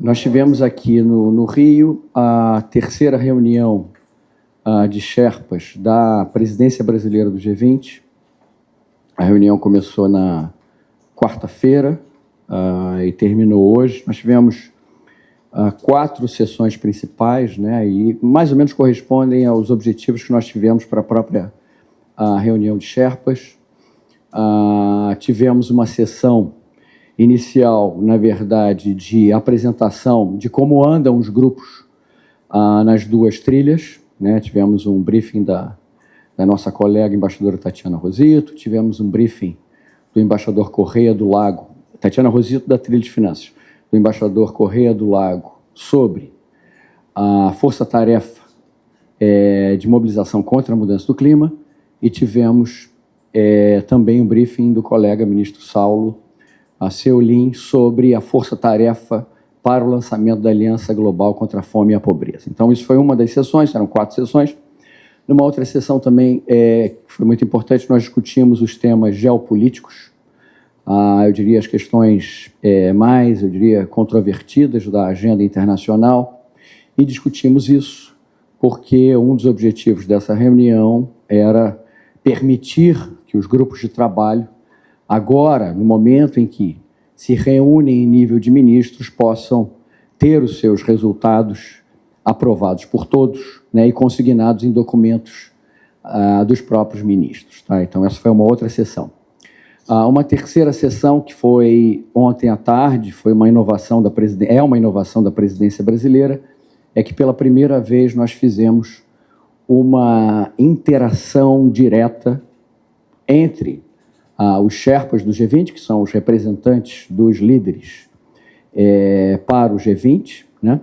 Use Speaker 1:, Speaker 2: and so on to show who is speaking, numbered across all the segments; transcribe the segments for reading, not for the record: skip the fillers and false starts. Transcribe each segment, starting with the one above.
Speaker 1: Nós tivemos aqui no Rio a terceira reunião de Sherpas da presidência brasileira do G20. A reunião começou na quarta-feira e terminou hoje. Nós tivemos 4 sessões principais, né, e mais ou menos correspondem aos objetivos que nós tivemos para a própria reunião de Sherpas. Tivemos uma sessão inicial, na verdade, de apresentação de como andam os grupos nas 2 trilhas, né? Tivemos um briefing da nossa colega embaixadora Tatiana Rosito, tivemos um briefing do embaixador Correia do Lago, Tatiana Rosito da Trilha de Finanças, do embaixador Correia do Lago, sobre a força-tarefa de mobilização contra a mudança do clima, e tivemos também um briefing do colega ministro Saulo Seolim sobre a força-tarefa para o lançamento da Aliança Global contra a Fome e a Pobreza. Então, isso foi uma das sessões, eram 4 sessões. Numa outra sessão também, que foi muito importante, nós discutimos os temas geopolíticos, eu diria as questões mais, controvertidas da agenda internacional, e discutimos isso porque um dos objetivos dessa reunião era permitir que os grupos de trabalho, agora, no momento em que se reúnem em nível de ministros, possam ter os seus resultados aprovados por todos, né, e consignados em documentos dos próprios ministros. Tá? Então, essa foi uma outra sessão. Uma terceira sessão, que foi ontem à tarde, foi uma inovação uma inovação da presidência brasileira, é que pela primeira vez nós fizemos uma interação direta entre os Sherpas do G20, que são os representantes dos líderes para o G20, né?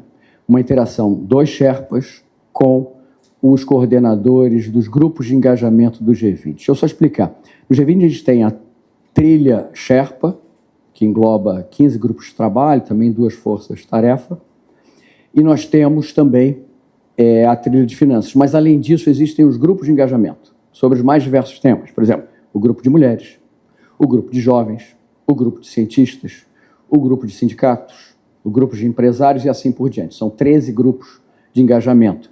Speaker 1: Uma interação dos Sherpas com os coordenadores dos grupos de engajamento do G20. Deixa eu só explicar. No G20 a gente tem a trilha Sherpa, que engloba 15 grupos de trabalho, também 2 forças-tarefa, e nós temos também a trilha de finanças. Mas, além disso, existem os grupos de engajamento sobre os mais diversos temas. Por exemplo, o grupo de mulheres, o grupo de jovens, o grupo de cientistas, o grupo de sindicatos, o grupo de empresários e assim por diante. São 13 grupos de engajamento.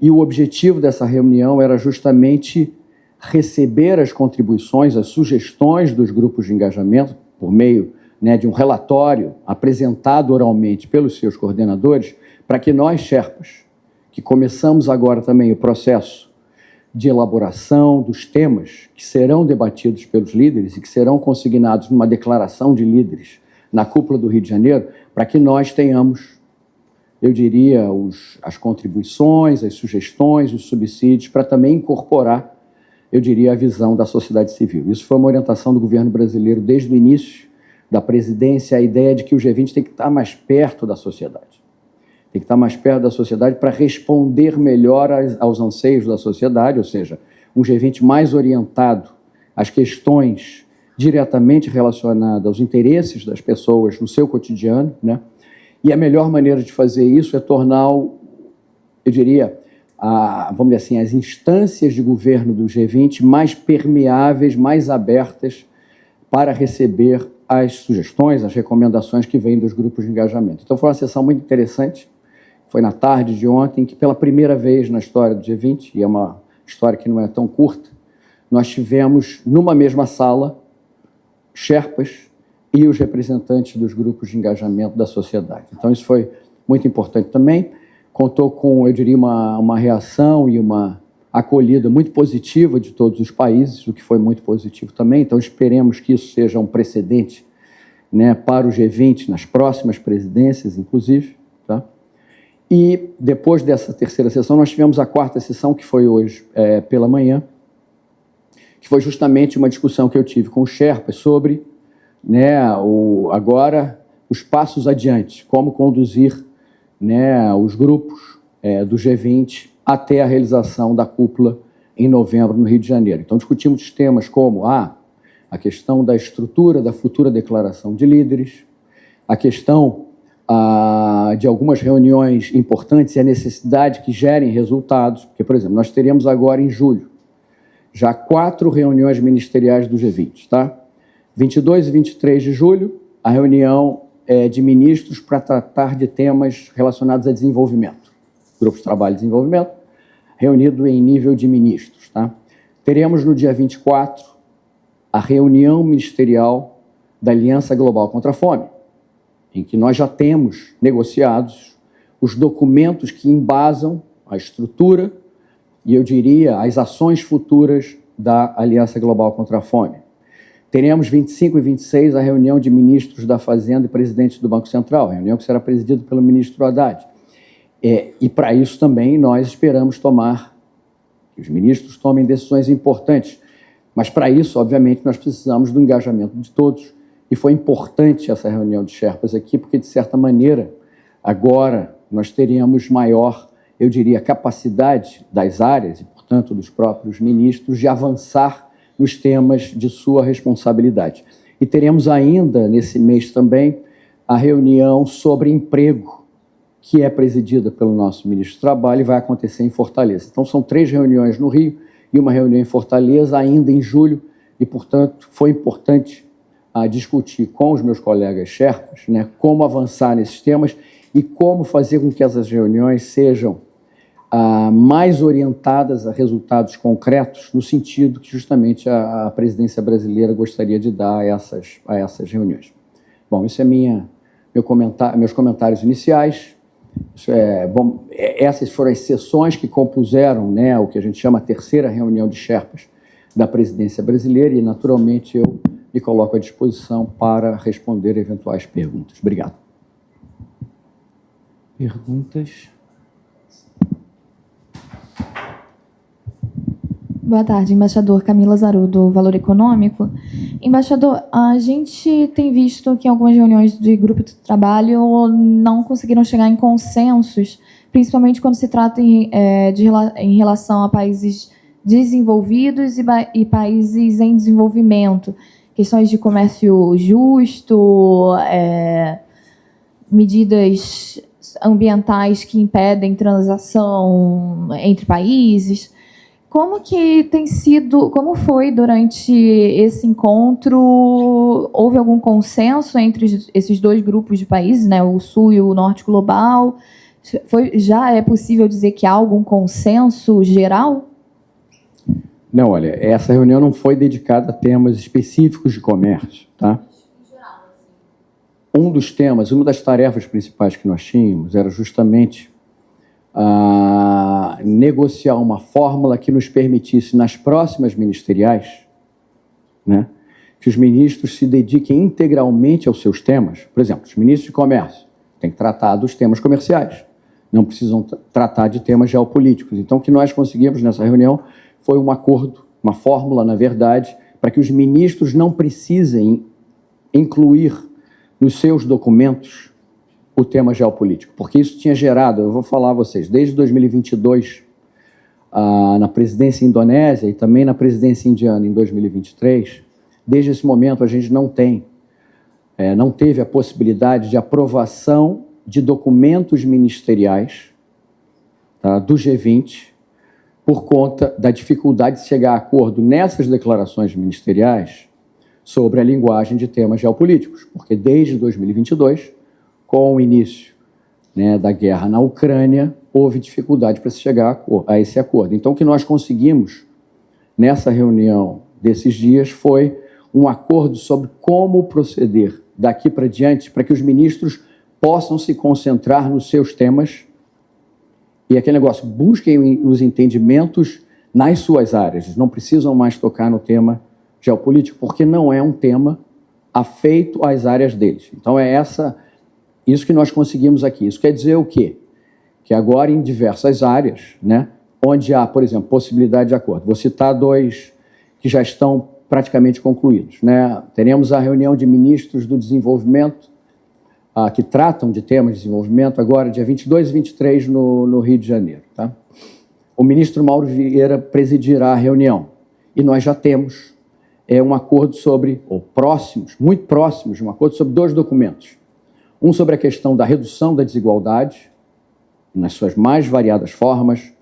Speaker 1: E o objetivo dessa reunião era justamente receber as contribuições, as sugestões dos grupos de engajamento, por meio, né, de um relatório apresentado oralmente pelos seus coordenadores, para que nós, Sherpas, que começamos agora também o processo de elaboração dos temas que serão debatidos pelos líderes e que serão consignados numa declaração de líderes na cúpula do Rio de Janeiro, para que nós tenhamos, eu diria, as contribuições, as sugestões, os subsídios, para também incorporar, eu diria, a visão da sociedade civil. Isso foi uma orientação do governo brasileiro desde o início da presidência, a ideia de que o G20 tem que estar mais perto da sociedade. Tem que estar mais perto da sociedade para responder melhor aos anseios da sociedade, ou seja, um G20 mais orientado às questões diretamente relacionadas aos interesses das pessoas no seu cotidiano, né? E a melhor maneira de fazer isso é tornar, eu diria, vamos dizer assim, as instâncias de governo do G20 mais permeáveis, mais abertas para receber as sugestões, as recomendações que vêm dos grupos de engajamento. Então, foi uma sessão muito interessante. Foi na tarde de ontem que, pela primeira vez na história do G20, e é uma história que não é tão curta, nós tivemos, numa mesma sala, Sherpas e os representantes dos grupos de engajamento da sociedade. Então, isso foi muito importante também. Contou com, eu diria, uma reação e uma acolhida muito positiva de todos os países, o que foi muito positivo também. Então, esperemos que isso seja um precedente, né, para o G20 nas próximas presidências, inclusive, tá? E depois dessa terceira sessão, nós tivemos a 4ª sessão, que foi hoje pela manhã, que foi justamente uma discussão que eu tive com o Sherpas sobre, né, agora os passos adiante, como conduzir, né, os grupos do G20 até a realização da cúpula em novembro no Rio de Janeiro. Então, discutimos temas como a questão da estrutura da futura declaração de líderes, a questão de algumas reuniões importantes e a necessidade que gerem resultados, porque, por exemplo, nós teremos agora em julho já 4 reuniões ministeriais do G20, tá? 22 e 23 de julho, a reunião de ministros para tratar de temas relacionados a desenvolvimento. Grupo de Trabalho de Desenvolvimento, reunido em nível de ministros. Tá? Teremos no dia 24 a reunião ministerial da Aliança Global contra a Fome, em que nós já temos negociados os documentos que embasam a estrutura e, eu diria, as ações futuras da Aliança Global contra a Fome. Teremos 25 e 26 a reunião de ministros da Fazenda e presidentes do Banco Central, reunião que será presidida pelo ministro Haddad. E para isso também nós esperamos que os ministros tomem decisões importantes. Mas para isso, obviamente, nós precisamos do engajamento de todos. E foi importante essa reunião de Sherpas aqui, porque, de certa maneira, agora nós teríamos maior, eu diria, capacidade das áreas e, portanto, dos próprios ministros de avançar nos temas de sua responsabilidade. E teremos ainda, nesse mês também, a reunião sobre emprego, que é presidida pelo nosso ministro do Trabalho e vai acontecer em Fortaleza. Então, são 3 reuniões no Rio e uma reunião em Fortaleza, ainda em julho, e, portanto, foi importante discutir com os meus colegas Sherpas, né, como avançar nesses temas e como fazer com que essas reuniões sejam mais orientadas a resultados concretos, no sentido que justamente a presidência brasileira gostaria de dar a essas reuniões. Bom, isso é meus comentários iniciais. Essas foram as sessões que compuseram, né, o que a gente chama a terceira reunião de Sherpas da presidência brasileira e, naturalmente, eu me coloco à disposição para responder eventuais perguntas. Obrigado.
Speaker 2: Perguntas?
Speaker 3: Boa tarde, embaixador Camila Zaru, do Valor Econômico. Embaixador, a gente tem visto que em algumas reuniões de grupo de trabalho não conseguiram chegar em consensos, principalmente quando se trata em relação a países desenvolvidos e países em desenvolvimento. Questões de comércio justo, medidas ambientais que impedem transação entre países. Como foi durante esse encontro? Houve algum consenso entre esses 2 grupos de países, né, o Sul e o Norte Global? Já é possível dizer que há algum consenso geral?
Speaker 1: Não, olha, essa reunião não foi dedicada a temas específicos de comércio, tá? Um dos temas, uma das tarefas principais que nós tínhamos era justamente negociar uma fórmula que nos permitisse, nas próximas ministeriais, né, que os ministros se dediquem integralmente aos seus temas. Por exemplo, os ministros de comércio têm que tratar dos temas comerciais, não precisam tratar de temas geopolíticos. Então, o que nós conseguimos nessa reunião foi um acordo, uma fórmula, na verdade, para que os ministros não precisem incluir nos seus documentos o tema geopolítico, porque isso tinha gerado, eu vou falar a vocês, desde 2022, na presidência indonésia e também na presidência indiana em 2023, desde esse momento a gente não teve a possibilidade de aprovação de documentos ministeriais, tá, do G20, por conta da dificuldade de chegar a acordo nessas declarações ministeriais sobre a linguagem de temas geopolíticos, porque desde 2022, com o início, né, da guerra na Ucrânia, houve dificuldade para se chegar a esse acordo. Então, o que nós conseguimos nessa reunião desses dias foi um acordo sobre como proceder daqui para diante para que os ministros possam se concentrar nos seus temas e aquele negócio, busquem os entendimentos nas suas áreas. Eles não precisam mais tocar no tema geopolítico, porque não é um tema afeito às áreas deles. Então, isso que nós conseguimos aqui. Isso quer dizer o quê? Que agora, em diversas áreas, né, onde há, por exemplo, possibilidade de acordo, vou citar 2 que já estão praticamente concluídos, né? Teremos a reunião de ministros do desenvolvimento, que tratam de temas de desenvolvimento, agora, dia 22 e 23, no Rio de Janeiro. Tá? O ministro Mauro Vieira presidirá a reunião. E nós já temos um acordo sobre, muito próximos de um acordo sobre 2 documentos. Um sobre a questão da redução da desigualdade, nas suas mais variadas formas,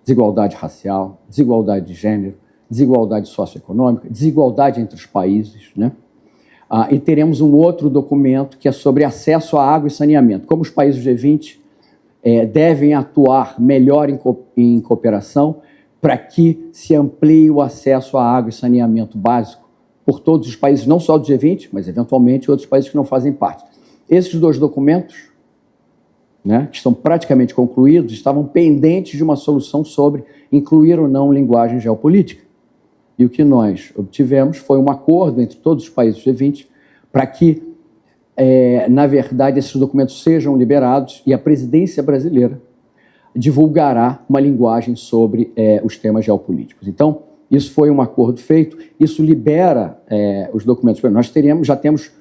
Speaker 1: desigualdade racial, desigualdade de gênero, desigualdade socioeconômica, desigualdade entre os países, né? E teremos um outro documento que é sobre acesso à água e saneamento. Como os países do G20 devem atuar melhor em cooperação para que se amplie o acesso à água e saneamento básico por todos os países, não só do G20, mas eventualmente outros países que não fazem parte. Esses dois documentos, né, que estão praticamente concluídos, estavam pendentes de uma solução sobre incluir ou não linguagem geopolítica. E o que nós obtivemos foi um acordo entre todos os países do G20 para que, na verdade, esses documentos sejam liberados e a presidência brasileira divulgará uma linguagem sobre os temas geopolíticos. Então, isso foi um acordo feito, isso libera os documentos. Nós já temos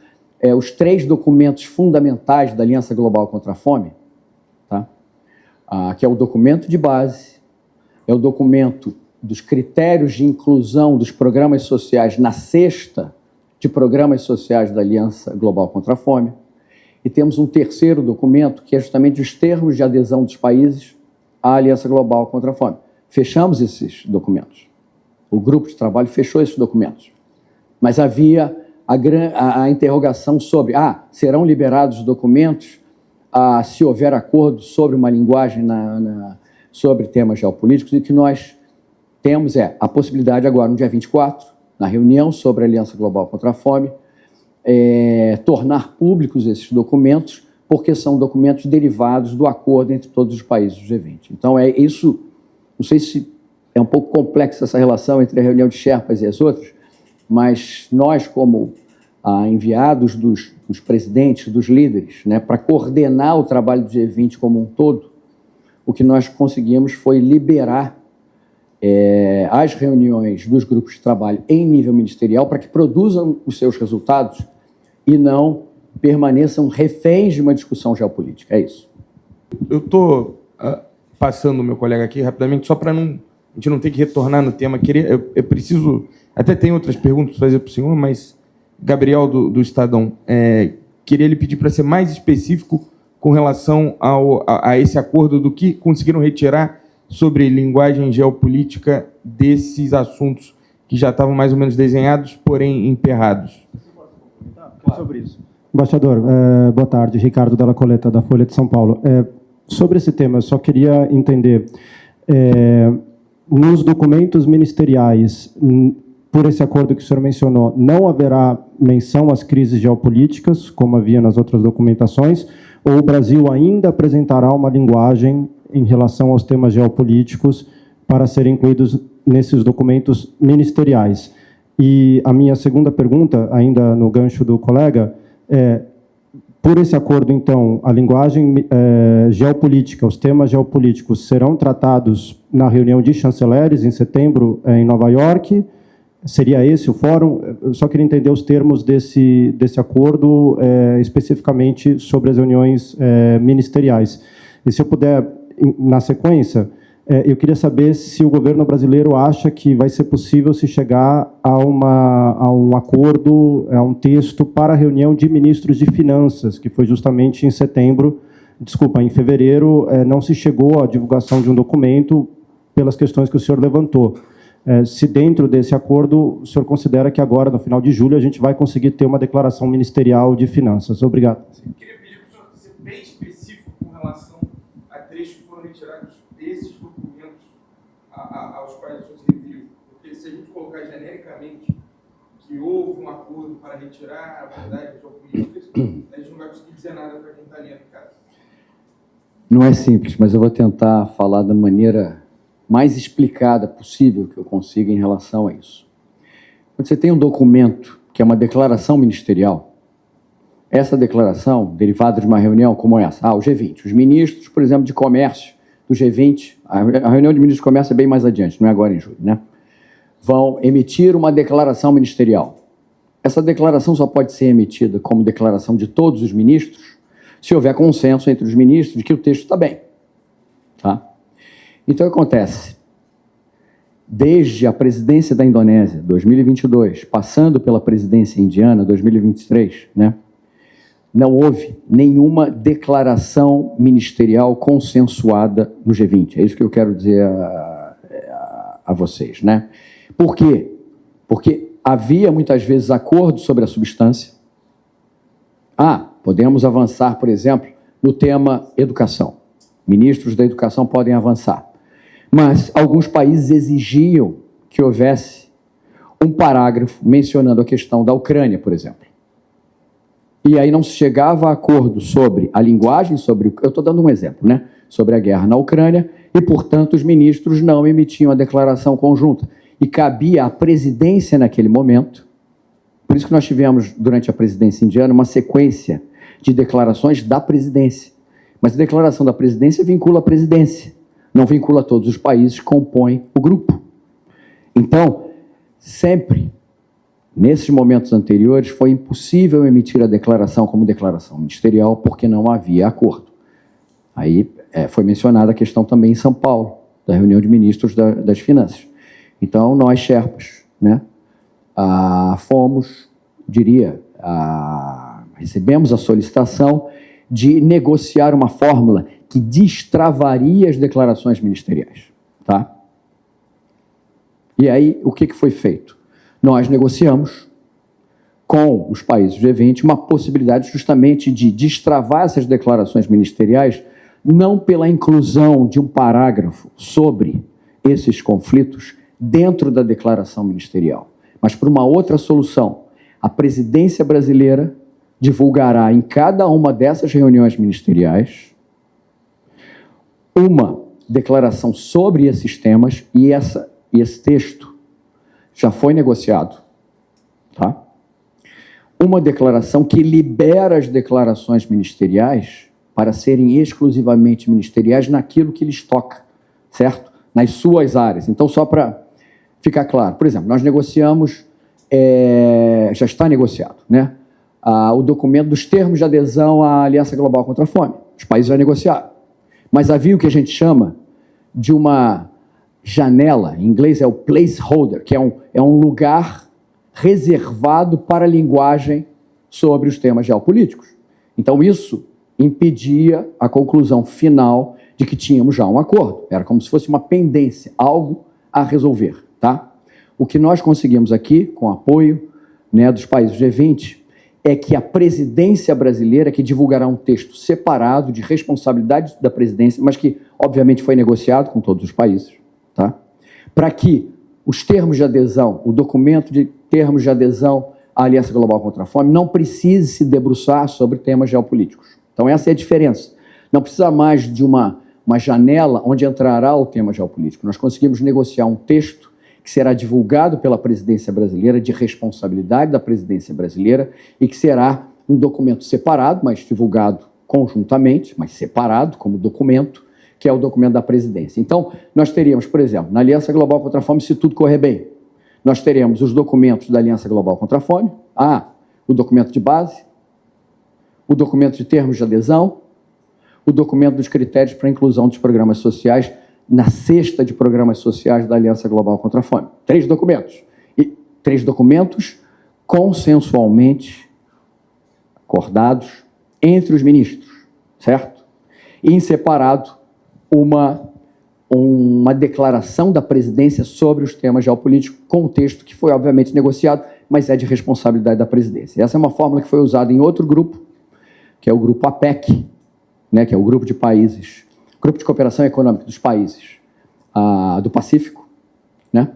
Speaker 1: os 3 documentos fundamentais da Aliança Global contra a Fome, tá? Que é o documento de base, é o documento dos critérios de inclusão dos programas sociais na cesta de programas sociais da Aliança Global contra a Fome, e temos um terceiro documento, que é justamente os termos de adesão dos países à Aliança Global contra a Fome. Fechamos esses documentos. O grupo de trabalho fechou esses documentos. Mas havia a interrogação sobre, serão liberados os documentos se houver acordo sobre uma linguagem sobre temas geopolíticos, e que nós temos a possibilidade agora, no dia 24, na reunião sobre a Aliança Global contra a Fome, tornar públicos esses documentos, porque são documentos derivados do acordo entre todos os países do G20. Então, isso, não sei se é um pouco complexa essa relação entre a reunião de Sherpas e as outras, mas nós, como enviados dos presidentes, dos líderes, né, para coordenar o trabalho do G20 como um todo, o que nós conseguimos foi liberar as reuniões dos grupos de trabalho em nível ministerial para que produzam os seus resultados e não permaneçam reféns de uma discussão geopolítica. É isso.
Speaker 2: Eu estou passando o meu colega aqui rapidamente, só para a gente não ter que retornar no tema. Eu preciso... Até tem outras perguntas para fazer para o senhor, mas Gabriel, do Estadão, queria lhe pedir para ser mais específico com relação a esse acordo do que conseguiram retirar sobre linguagem geopolítica desses assuntos que já estavam mais ou menos desenhados, porém emperrados.
Speaker 4: Sobre isso. Embaixador, boa tarde. Ricardo Della Coleta, da Folha de São Paulo. Sobre esse tema, eu só queria entender, nos documentos ministeriais, por esse acordo que o senhor mencionou, não haverá menção às crises geopolíticas, como havia nas outras documentações, ou o Brasil ainda apresentará uma linguagem em relação aos temas geopolíticos para serem incluídos nesses documentos ministeriais? E a minha segunda pergunta, ainda no gancho do colega, por esse acordo, então, a linguagem geopolítica, os temas geopolíticos serão tratados na reunião de chanceleres em setembro em Nova York? Seria esse o fórum? Eu só queria entender os termos desse acordo, especificamente sobre as reuniões ministeriais. E se eu puder, na sequência, eu queria saber se o governo brasileiro acha que vai ser possível se chegar a um acordo, a um texto para a reunião de ministros de finanças, que foi justamente em fevereiro, não se chegou à divulgação de um documento pelas questões que o senhor levantou. Se dentro desse acordo o senhor considera que agora, no final de julho, a gente vai conseguir ter uma declaração ministerial de finanças. Obrigado.
Speaker 2: Queria pedir para o senhor ser bem específico com relação a trechos que foram retirados desses documentos aos quais o senhor se referiu. Porque se a gente colocar genericamente que houve um acordo para retirar abordagens geopolíticas, a gente não vai conseguir dizer nada para quem está ali no caso.
Speaker 1: Não é simples, mas eu vou tentar falar da maneira mais explicada possível que eu consiga em relação a isso. Quando você tem um documento que é uma declaração ministerial, essa declaração, derivada de uma reunião como essa, o G20, os ministros, por exemplo, de comércio do G20, a reunião de ministros de comércio é bem mais adiante, não é agora em julho, né? Vão emitir uma declaração ministerial. Essa declaração só pode ser emitida como declaração de todos os ministros se houver consenso entre os ministros de que o texto está bem, tá? Então, acontece, desde a presidência da Indonésia, 2022, passando pela presidência indiana, 2023, né, não houve nenhuma declaração ministerial consensuada no G20. É isso que eu quero dizer a vocês, né? Por quê? Porque havia, muitas vezes, acordo sobre a substância, Podemos avançar, por exemplo, no tema educação. Ministros da educação podem avançar. Mas alguns países exigiam que houvesse um parágrafo mencionando a questão da Ucrânia, por exemplo. E aí não se chegava a acordo sobre a linguagem, eu estou dando um exemplo, né? Sobre a guerra na Ucrânia, e, portanto, os ministros não emitiam a declaração conjunta. E cabia à presidência naquele momento, por isso que nós tivemos, durante a presidência indiana, uma sequência de declarações da presidência. Mas a declaração da presidência vincula a presidência, não vincula todos os países que compõem o grupo. Então, sempre, nesses momentos anteriores, foi impossível emitir a declaração como declaração ministerial, porque não havia acordo. Aí foi mencionada a questão também em São Paulo, da reunião de ministros das Finanças. Então, nós, Sherpas, né, recebemos a solicitação de negociar uma fórmula que destravaria as declarações ministeriais. Tá? E aí, o que foi feito? Nós negociamos com os países do G20 uma possibilidade justamente de destravar essas declarações ministeriais, não pela inclusão de um parágrafo sobre esses conflitos dentro da declaração ministerial, mas por uma outra solução. A presidência brasileira divulgará em cada uma dessas reuniões ministeriais uma declaração sobre esses temas, e esse texto já foi negociado, tá? Uma declaração que libera as declarações ministeriais para serem exclusivamente ministeriais naquilo que lhes toca, certo? Nas suas áreas. Então, só para ficar claro, por exemplo, nós negociamos, já está negociado, né? O documento dos termos de adesão à Aliança Global contra a Fome. Os países já negociaram. Mas havia o que a gente chama de uma janela, em inglês é o placeholder, que é um lugar reservado para a linguagem sobre os temas geopolíticos. Então, isso impedia a conclusão final de que tínhamos já um acordo. Era como se fosse uma pendência, algo a resolver. Tá? O que nós conseguimos aqui, com apoio, né, dos países G20, é que a presidência brasileira, que divulgará um texto separado de responsabilidade da presidência, mas que, obviamente, foi negociado com todos os países, tá? Para que os termos de adesão, o documento de termos de adesão à Aliança Global contra a Fome, não precise se debruçar sobre temas geopolíticos. Então, essa é a diferença. Não precisa mais de uma janela onde entrará o tema geopolítico. Nós conseguimos negociar um texto que será divulgado pela presidência brasileira, de responsabilidade da presidência brasileira, e que será um documento separado, mas divulgado conjuntamente, mas separado como documento, que é o documento da presidência. Então, nós teríamos, por exemplo, na Aliança Global contra a Fome, se tudo correr bem, nós teremos os documentos da Aliança Global contra a Fome, o documento de base, o documento de termos de adesão, o documento dos critérios para a inclusão dos programas sociais na cesta de programas sociais da Aliança Global contra a Fome. 3 documentos. E 3 documentos consensualmente acordados entre os ministros, certo? E em separado, uma declaração da presidência sobre os temas geopolíticos, com o texto que foi, obviamente, negociado, mas é de responsabilidade da presidência. Essa é uma fórmula que foi usada em outro grupo, que é o grupo APEC, né, que é o grupo de países, Grupo de Cooperação Econômica dos Países do Pacífico, né,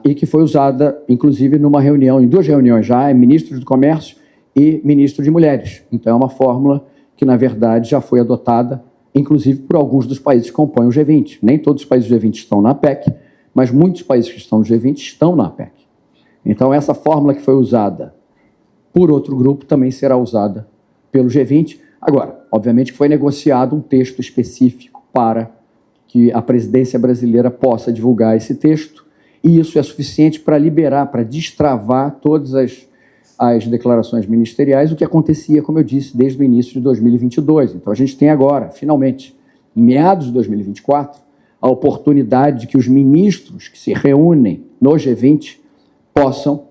Speaker 1: e que foi usada, inclusive, numa reunião, em 2 reuniões já, ministros do Comércio e ministro de Mulheres. Então, é uma fórmula que, na verdade, já foi adotada, inclusive por alguns dos países que compõem o G20. Nem todos os países do G20 estão na APEC, mas muitos países que estão no G20 estão na APEC. Então, essa fórmula que foi usada por outro grupo também será usada pelo G20. Agora, obviamente que foi negociado um texto específico para que a presidência brasileira possa divulgar esse texto, e isso é suficiente para liberar, para destravar todas as declarações ministeriais, o que acontecia, como eu disse, desde o início de 2022. Então, a gente tem agora, finalmente, em meados de 2024, a oportunidade de que os ministros que se reúnem no G20 possam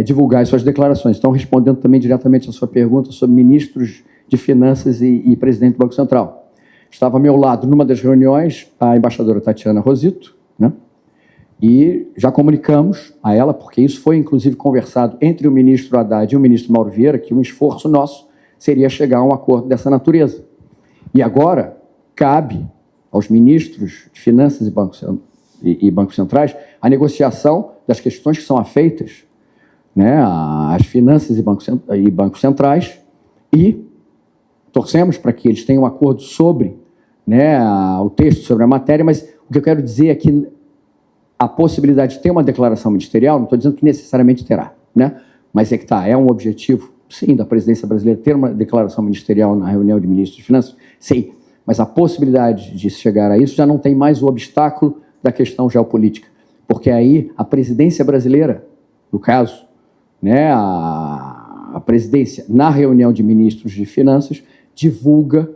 Speaker 1: divulgar as suas declarações. Então, respondendo também diretamente a sua pergunta sobre ministros de Finanças e presidente do Banco Central. Estava ao meu lado, numa das reuniões, a embaixadora Tatiana Rosito, né, E já comunicamos a ela, porque isso foi inclusive conversado entre o ministro Haddad e o ministro Mauro Vieira, que um esforço nosso seria chegar a um acordo dessa natureza. E agora cabe aos ministros de Finanças e Bancos Centrais a negociação das questões que são afeitas, né, às finanças e bancos centrais, e torcemos para que eles tenham um acordo sobre, né, o texto, sobre a matéria, mas o que eu quero dizer é que a possibilidade de ter uma declaração ministerial, não estou dizendo que necessariamente terá, né, mas é que é um objetivo, sim, da presidência brasileira ter uma declaração ministerial na reunião de ministros de Finanças, sim, mas a possibilidade de chegar a isso já não tem mais o obstáculo da questão geopolítica, porque aí a presidência brasileira, no caso, né, a presidência, na reunião de ministros de Finanças, divulga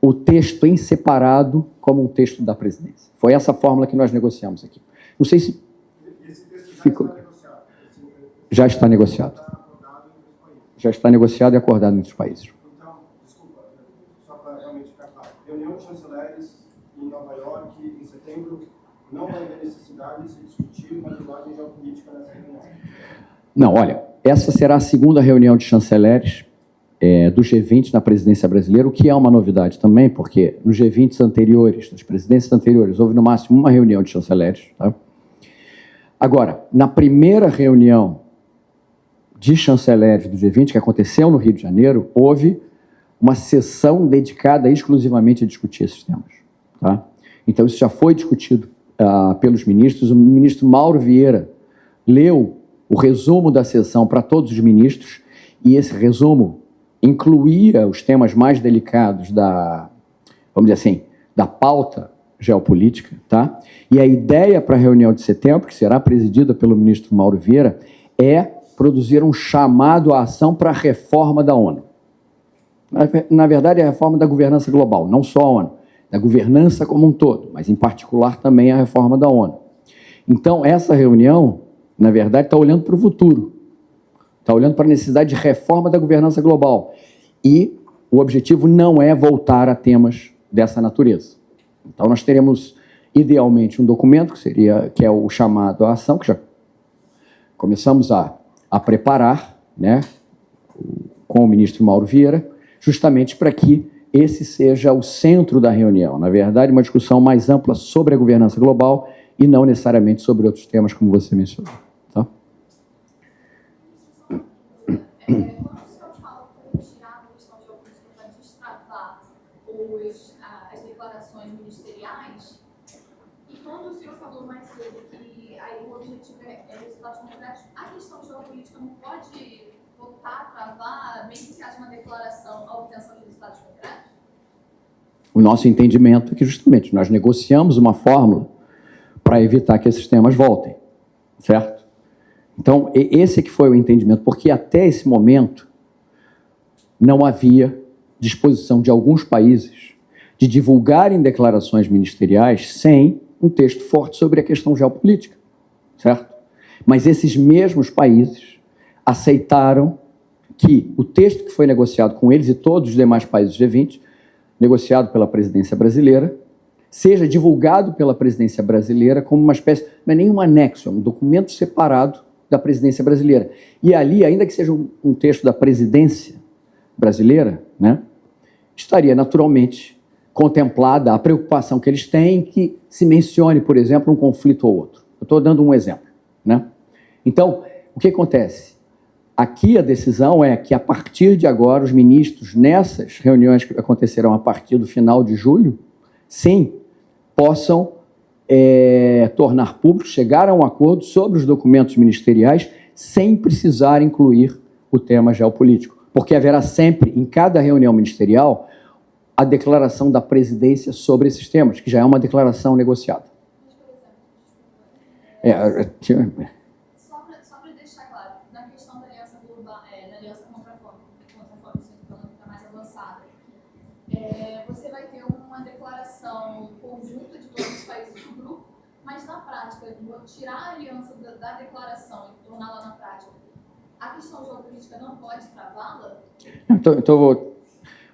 Speaker 1: o texto em separado como um texto da presidência. Foi essa fórmula que nós negociamos aqui. Não sei se ficou... Já está negociado. Já está negociado e acordado entre os países.
Speaker 4: Então, desculpa, só para realmente ficar claro. Reunião de chanceleres em Nova York em setembro, não vai haver necessidade de se discutir uma linguagem geopolítica nessa reunião.
Speaker 1: Não, olha, essa será a segunda reunião de chanceleres do G20 na presidência brasileira, o que é uma novidade também, porque nos G20 anteriores, nas presidências anteriores, houve no máximo uma reunião de chanceleres. Tá? Agora, na primeira reunião de chanceleres do G20, que aconteceu no Rio de Janeiro, houve uma sessão dedicada exclusivamente a discutir esses temas. Tá? Então, isso já foi discutido pelos ministros. O ministro Mauro Vieira leu o resumo da sessão para todos os ministros, e esse resumo incluía os temas mais delicados vamos dizer assim, da pauta geopolítica, tá? E a ideia para a reunião de setembro, que será presidida pelo ministro Mauro Vieira, é produzir um chamado à ação para a reforma da ONU. Na verdade, é a reforma da governança global, não só a ONU, da governança como um todo, mas em particular também a reforma da ONU. Então, essa reunião, na verdade, está olhando para o futuro, está olhando para a necessidade de reforma da governança global. E o objetivo não é voltar a temas dessa natureza. Então, nós teremos, idealmente, um documento, que é o chamado à ação, que já começamos a preparar, né, com o ministro Mauro Vieira, justamente para que esse seja o centro da reunião. Na verdade, uma discussão mais ampla sobre a governança global e não necessariamente sobre outros temas, como você mencionou. Tá?
Speaker 3: Quando o senhor fala que tirar a questão geopolítica para destravar as declarações ministeriais, e quando o senhor falou mais cedo que aí o objetivo é resultados concretos, a questão geopolítica não pode voltar a travar, mesmo que haja uma declaração, a obtenção de resultados concretos?
Speaker 1: O nosso entendimento é que, justamente, nós negociamos uma fórmula para evitar que esses temas voltem, certo? Então, esse que foi o entendimento, porque até esse momento não havia disposição de alguns países de divulgarem declarações ministeriais sem um texto forte sobre a questão geopolítica, certo? Mas esses mesmos países aceitaram que o texto que foi negociado com eles e todos os demais países do G20, negociado pela presidência brasileira, seja divulgado pela presidência brasileira como uma espécie, não é nem um anexo, é um documento separado da presidência brasileira. E ali, ainda que seja um texto da presidência brasileira, né, estaria naturalmente contemplada a preocupação que eles têm que se mencione, por exemplo, um conflito ou outro. Eu estou dando um exemplo, né? Então, o que acontece? Aqui a decisão é que, a partir de agora, os ministros, nessas reuniões que acontecerão a partir do final de julho, sim, possam tornar público, chegar a um acordo sobre os documentos ministeriais sem precisar incluir o tema geopolítico. Porque haverá sempre, em cada reunião ministerial, a declaração da presidência sobre esses temas, que já é uma declaração negociada.
Speaker 3: Só para deixar claro, na questão da aliança global, da aliança contra a fome, falando que está mais avançada, você vai ter uma declaração conjunta de todos os países do grupo, mas na prática, tirar a aliança da declaração e torná-la na prática, a questão geopolítica não pode travá-la?
Speaker 1: Então,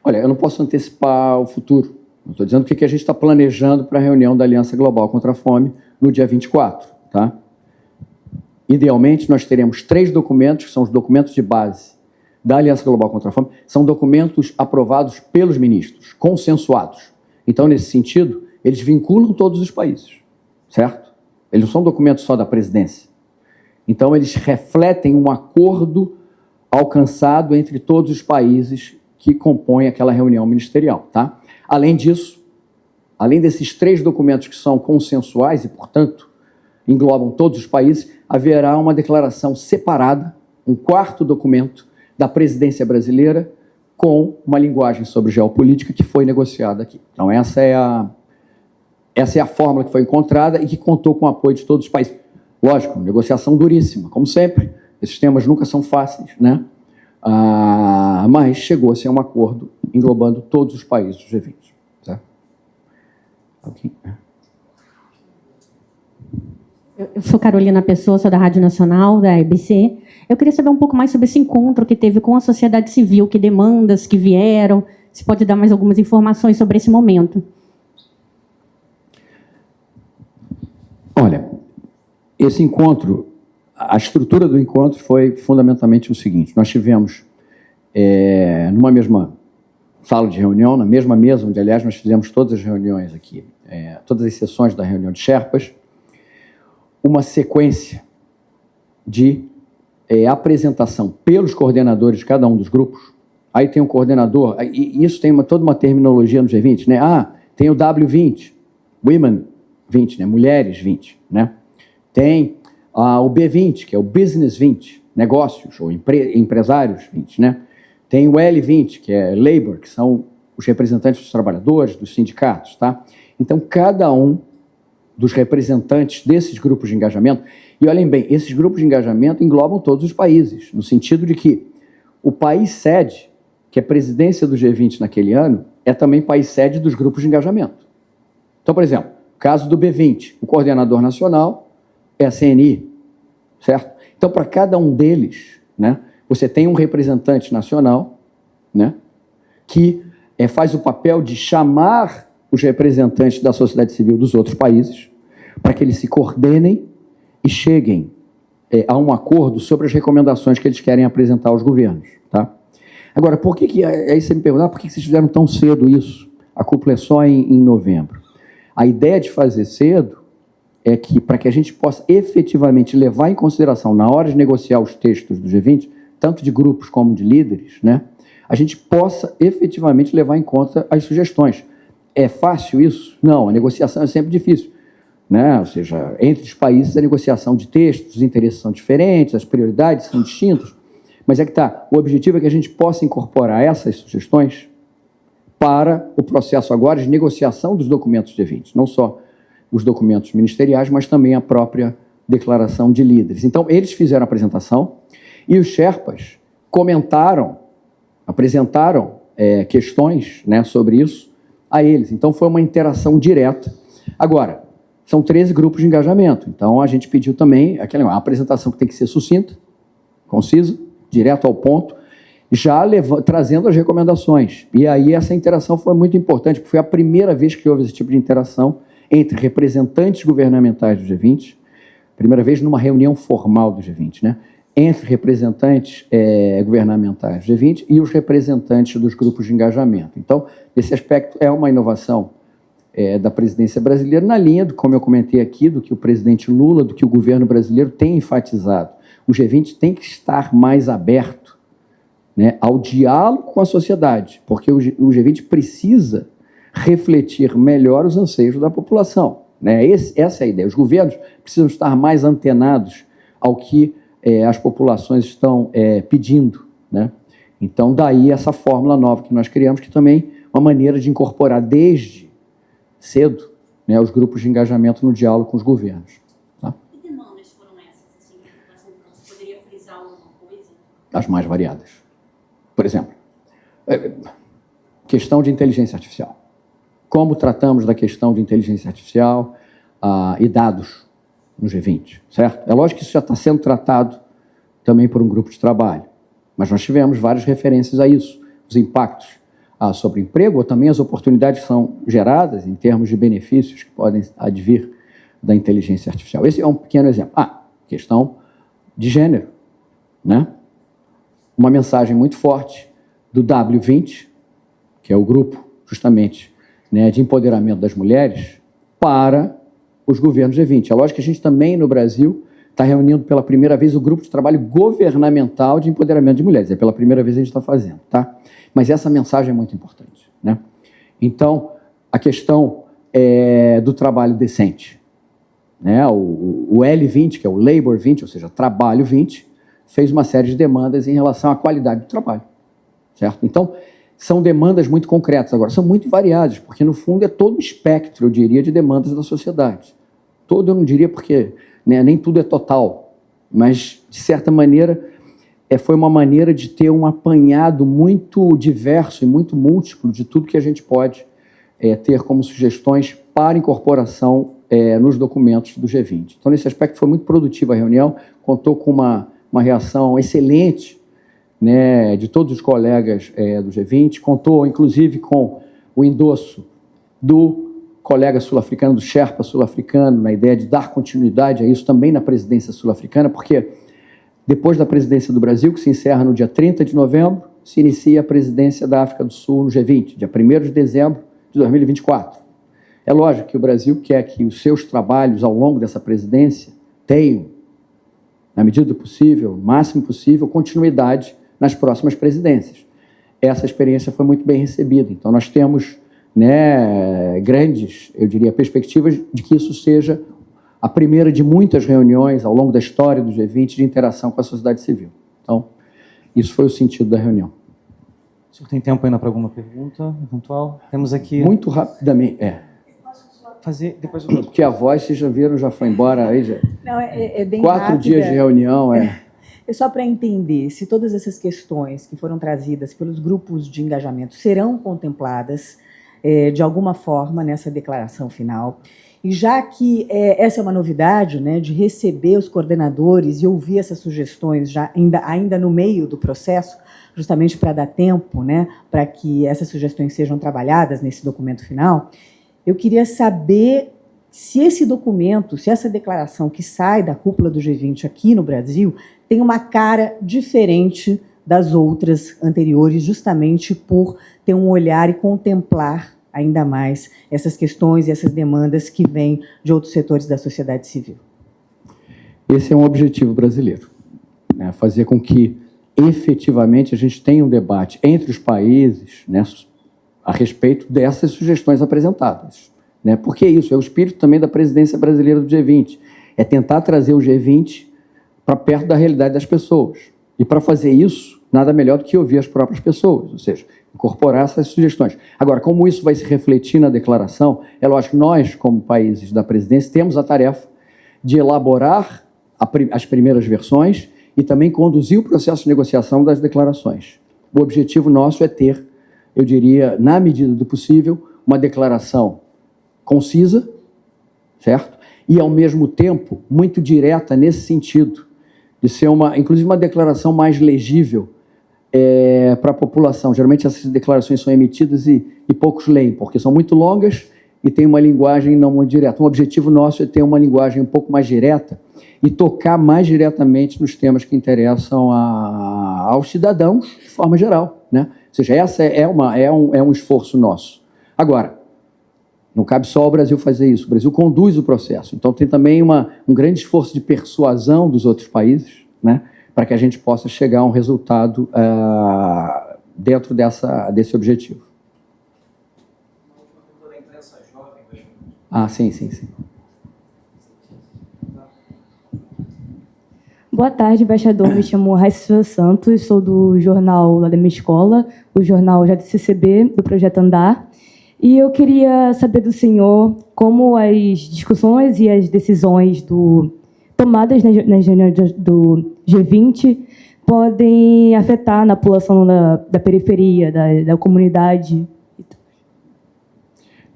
Speaker 1: olha, eu não posso antecipar o futuro, Não estou dizendo o que a gente está planejando para a reunião da Aliança Global contra a Fome no dia 24, tá? Idealmente, nós teremos 3 documentos, que são os documentos de base da Aliança Global contra a Fome, são documentos aprovados pelos ministros, consensuados. Então, nesse sentido, eles vinculam todos os países, certo? Eles não são documentos só da presidência. Então, eles refletem um acordo alcançado entre todos os países que compõem aquela reunião ministerial, tá? Além disso, além desses 3 documentos que são consensuais e, portanto, englobam todos os países, haverá uma declaração separada, um 4º documento da presidência brasileira com uma linguagem sobre geopolítica que foi negociada aqui. Então, essa é a fórmula que foi encontrada e que contou com o apoio de todos os países. Lógico, negociação duríssima, como sempre. Esses temas nunca são fáceis, né? Mas chegou-se a um acordo englobando todos os países do G20. Tá? Okay.
Speaker 5: Eu sou Carolina Pessoa, sou da Rádio Nacional, da EBC. Eu queria saber um pouco mais sobre esse encontro que teve com a sociedade civil, que demandas que vieram, se pode dar mais algumas informações sobre esse momento.
Speaker 1: Olha, esse encontro, a estrutura do encontro foi fundamentalmente o seguinte: nós tivemos, numa mesma sala de reunião, na mesma mesa, onde, aliás, nós fizemos todas as reuniões aqui, todas as sessões da reunião de Sherpas, uma sequência de apresentação pelos coordenadores de cada um dos grupos. Aí tem um coordenador, e isso tem toda uma terminologia no G20, né? Tem o W20, Women 20, né? Mulheres 20, né? Tem o B20, que é o Business 20, negócios, ou empresários 20, né? Tem o L20, que é Labor, que são os representantes dos trabalhadores, dos sindicatos, tá? Então, cada um dos representantes desses grupos de engajamento, e olhem bem, esses grupos de engajamento englobam todos os países, no sentido de que o país sede, que é a presidência do G20 naquele ano, é também país sede dos grupos de engajamento. Então, por exemplo, caso do B20, o coordenador nacional é a CNI, certo? Então, para cada um deles, né, você tem um representante nacional, né, que faz o papel de chamar os representantes da sociedade civil dos outros países para que eles se coordenem e cheguem a um acordo sobre as recomendações que eles querem apresentar aos governos, tá? Agora, por que aí você me pergunta, por que vocês fizeram tão cedo isso? A cúpula é só em novembro. A ideia de fazer cedo é que, para que a gente possa efetivamente levar em consideração, na hora de negociar os textos do G20, tanto de grupos como de líderes, né, a gente possa efetivamente levar em conta as sugestões. É fácil isso? Não, a negociação é sempre difícil, né? Ou seja, entre os países a negociação de textos, os interesses são diferentes, as prioridades são distintas, mas o objetivo é que a gente possa incorporar essas sugestões para o processo agora de negociação dos documentos G20, não só os documentos ministeriais, mas também a própria declaração de líderes. Então, eles fizeram a apresentação e os Sherpas comentaram, apresentaram questões, né, sobre isso a eles. Então, foi uma interação direta. Agora, são 13 grupos de engajamento, então a gente pediu também a apresentação que tem que ser sucinta, concisa, direto ao ponto, já trazendo as recomendações. E aí essa interação foi muito importante, porque foi a primeira vez que houve esse tipo de interação entre representantes governamentais do G20, primeira vez numa reunião formal do G20, né? Entre representantes governamentais do G20 e os representantes dos grupos de engajamento. Então, esse aspecto é uma inovação da presidência brasileira, na linha, como eu comentei aqui, do que o presidente Lula, do que o governo brasileiro tem enfatizado. O G20 tem que estar mais aberto, né, ao diálogo com a sociedade, porque o G20 precisa refletir melhor os anseios da população, né? Essa é a ideia. Os governos precisam estar mais antenados ao que as populações estão pedindo, né? Então, daí essa fórmula nova que nós criamos, que também é uma maneira de incorporar desde cedo, né, os grupos de engajamento no diálogo com os governos. Tá?
Speaker 5: Que demandas foram essas? Assim, você poderia frisar alguma coisa?
Speaker 1: As mais variadas. Por exemplo, questão de inteligência artificial. Como tratamos da questão de inteligência artificial e dados no G20, certo? É lógico que isso já está sendo tratado também por um grupo de trabalho, mas nós tivemos várias referências a isso, os impactos. sobre emprego, ou também as oportunidades que são geradas em termos de benefícios que podem advir da inteligência artificial. Esse é um pequeno exemplo. Questão de gênero, né? Uma mensagem muito forte do W20, que é o grupo, justamente, né, de empoderamento das mulheres, para os governos G20. É lógico que a gente também, no Brasil, está reunindo pela primeira vez o grupo de trabalho governamental de empoderamento de mulheres. É pela primeira vez que a gente está fazendo, tá? Mas essa mensagem é muito importante, né? Então, a questão do trabalho decente, né? O L20, que é o Labor 20, ou seja, Trabalho 20, fez uma série de demandas em relação à qualidade do trabalho, certo? Então, são demandas muito concretas. Agora, são muito variadas, porque, no fundo, é todo o espectro, eu diria, de demandas da sociedade. Todo, eu não diria porque, né, nem tudo é total, mas, de certa maneira, foi uma maneira de ter um apanhado muito diverso e muito múltiplo de tudo que a gente pode ter como sugestões para incorporação nos documentos do G20. Então, nesse aspecto, foi muito produtiva a reunião, contou com uma reação excelente, né, de todos os colegas do G20, contou, inclusive, com o endosso do colega sul-africano, do Sherpa sul-africano, na ideia de dar continuidade a isso também na presidência sul-africana, porque depois da presidência do Brasil, que se encerra no dia 30 de novembro, se inicia a presidência da África do Sul no G20, dia 1º de dezembro de 2024. É lógico que o Brasil quer que os seus trabalhos ao longo dessa presidência tenham, na medida do possível, o máximo possível, continuidade nas próximas presidências. Essa experiência foi muito bem recebida. Então, nós temos, né, grandes, eu diria, perspectivas de que isso seja a primeira de muitas reuniões ao longo da história do G20 de interação com a sociedade civil. Então, isso foi o sentido da reunião.
Speaker 6: O senhor tem tempo ainda para alguma pergunta eventual? Temos aqui...
Speaker 1: Muito rapidamente,
Speaker 6: Fazer, depois eu...
Speaker 1: Porque a voz, vocês já viram, já foi embora. Aí já...
Speaker 7: Não, é bem
Speaker 1: 4
Speaker 7: rápida.
Speaker 1: dias de reunião,
Speaker 7: É só para entender se todas essas questões que foram trazidas pelos grupos de engajamento serão contempladas de alguma forma nessa declaração final. E já que essa é uma novidade, né, de receber os coordenadores e ouvir essas sugestões já ainda no meio do processo, justamente para dar tempo, né, para que essas sugestões sejam trabalhadas nesse documento final, eu queria saber se esse documento, se essa declaração que sai da cúpula do G20 aqui no Brasil tem uma cara diferente das outras anteriores, justamente por ter um olhar e contemplar ainda mais essas questões e essas demandas que vêm de outros setores da sociedade civil.
Speaker 1: Esse é um objetivo brasileiro, né? Fazer com que, efetivamente, a gente tenha um debate entre os países, né, a respeito dessas sugestões apresentadas, né? Porque isso é o espírito também da presidência brasileira do G20, é tentar trazer o G20 para perto da realidade das pessoas. E, para fazer isso, nada melhor do que ouvir as próprias pessoas, ou seja, incorporar essas sugestões. Agora, como isso vai se refletir na declaração, é lógico que nós, como países da presidência, temos a tarefa de elaborar as primeiras versões e também conduzir o processo de negociação das declarações. O objetivo nosso é ter, eu diria, na medida do possível, uma declaração concisa, certo? E, ao mesmo tempo, muito direta nesse sentido, de ser inclusive uma declaração mais legível para a população. Geralmente essas declarações são emitidas e poucos leem, porque são muito longas e tem uma linguagem não muito direta. O objetivo nosso é ter uma linguagem um pouco mais direta e tocar mais diretamente nos temas que interessam aos cidadãos de forma geral, né? Ou seja, essa é um esforço nosso. Agora, não cabe só ao Brasil fazer isso, o Brasil conduz o processo. Então tem também um grande esforço de persuasão dos outros países, né, para que a gente possa chegar a um resultado dentro desse objetivo. Sim.
Speaker 8: Boa tarde, embaixador. Me chamo Raíssa Santos, sou do jornal lá da minha escola, o jornal JCCB, do Projeto Andar. E eu queria saber do senhor como as discussões e as decisões tomadas nas reuniões do G20 podem afetar na população da periferia, da comunidade.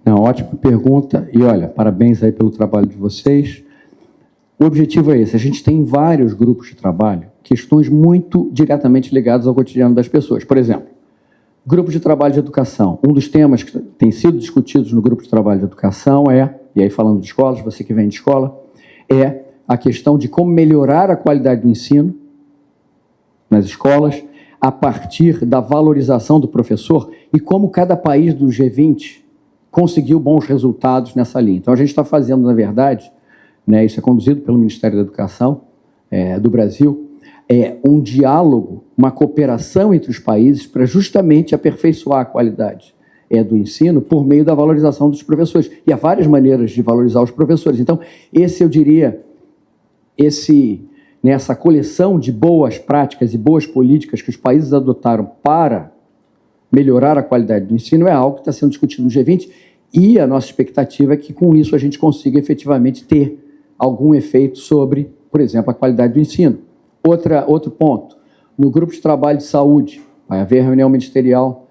Speaker 1: Ótima pergunta. E, olha, parabéns aí pelo trabalho de vocês. O objetivo é esse. A gente tem em vários grupos de trabalho questões muito diretamente ligadas ao cotidiano das pessoas. Por exemplo, Grupo de trabalho de educação. Um dos temas que tem sido discutidos no grupo de trabalho de educação e aí falando de escolas, você que vem de escola, é a questão de como melhorar a qualidade do ensino nas escolas a partir da valorização do professor e como cada país do G20 conseguiu bons resultados nessa linha. Então, a gente está fazendo, na verdade, né, isso é conduzido pelo Ministério da Educação do Brasil, um diálogo, uma cooperação entre os países para justamente aperfeiçoar a qualidade do ensino por meio da valorização dos professores. E há várias maneiras de valorizar os professores. Então, eu diria, essa coleção de boas práticas e boas políticas que os países adotaram para melhorar a qualidade do ensino é algo que está sendo discutido no G20 e a nossa expectativa é que, com isso, a gente consiga efetivamente ter algum efeito sobre, por exemplo, a qualidade do ensino. Outro ponto, no grupo de trabalho de saúde, vai haver reunião ministerial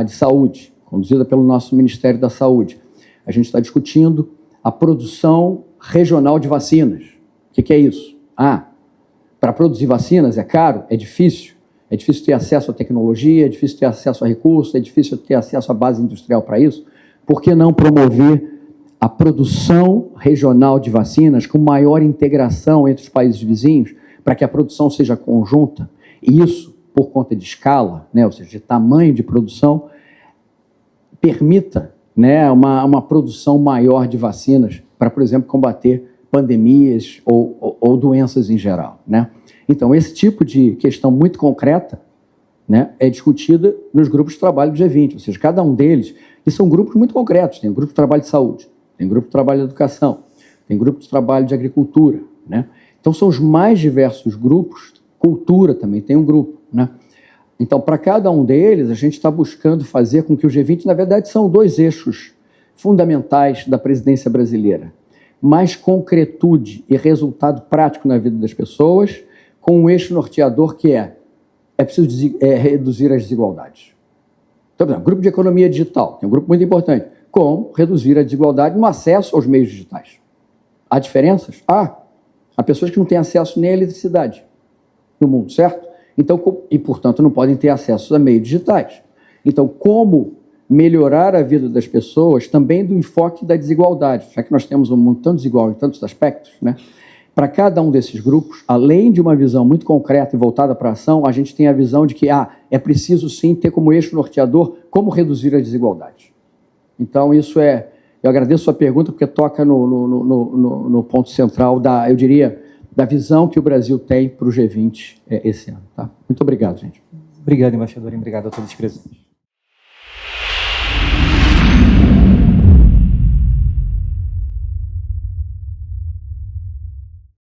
Speaker 1: de saúde, conduzida pelo nosso Ministério da Saúde. A gente está discutindo a produção regional de vacinas. O que é isso? Para produzir vacinas é caro, é difícil ter acesso à tecnologia, é difícil ter acesso a recursos, é difícil ter acesso à base industrial para isso. Por que não promover a produção regional de vacinas com maior integração entre os países vizinhos, para que a produção seja conjunta, e isso, por conta de escala, né, ou seja, de tamanho de produção, permita, né, uma produção maior de vacinas para, por exemplo, combater pandemias ou doenças em geral, né? Então, esse tipo de questão muito concreta, né, é discutida nos grupos de trabalho do G20, ou seja, cada um deles, que são grupos muito concretos, tem o grupo de trabalho de saúde, tem o grupo de trabalho de educação, tem o grupo de trabalho de agricultura, né? Então, são os mais diversos grupos, cultura também tem um grupo, né? Então, para cada um deles, a gente está buscando fazer com que o G20, na verdade, são dois eixos fundamentais da presidência brasileira. Mais concretude e resultado prático na vida das pessoas, com um eixo norteador que é preciso reduzir as desigualdades. Então, por exemplo, grupo de economia digital, que é um grupo muito importante. Como reduzir a desigualdade no acesso aos meios digitais? Há diferenças? Há pessoas que não têm acesso nem à eletricidade no mundo, certo? Então, e, portanto, não podem ter acesso a meios digitais. Então, como melhorar a vida das pessoas também do enfoque da desigualdade, já que nós temos um mundo tão desigual em tantos aspectos, né? Para cada um desses grupos, além de uma visão muito concreta e voltada para a ação, a gente tem a visão de que é preciso sim ter como eixo norteador como reduzir a desigualdade. Então, eu agradeço a sua pergunta, porque toca no ponto central eu diria, da visão que o Brasil tem para o G20 esse ano. Tá? Muito obrigado, gente.
Speaker 6: Obrigado, embaixador, e obrigado a todos os presentes.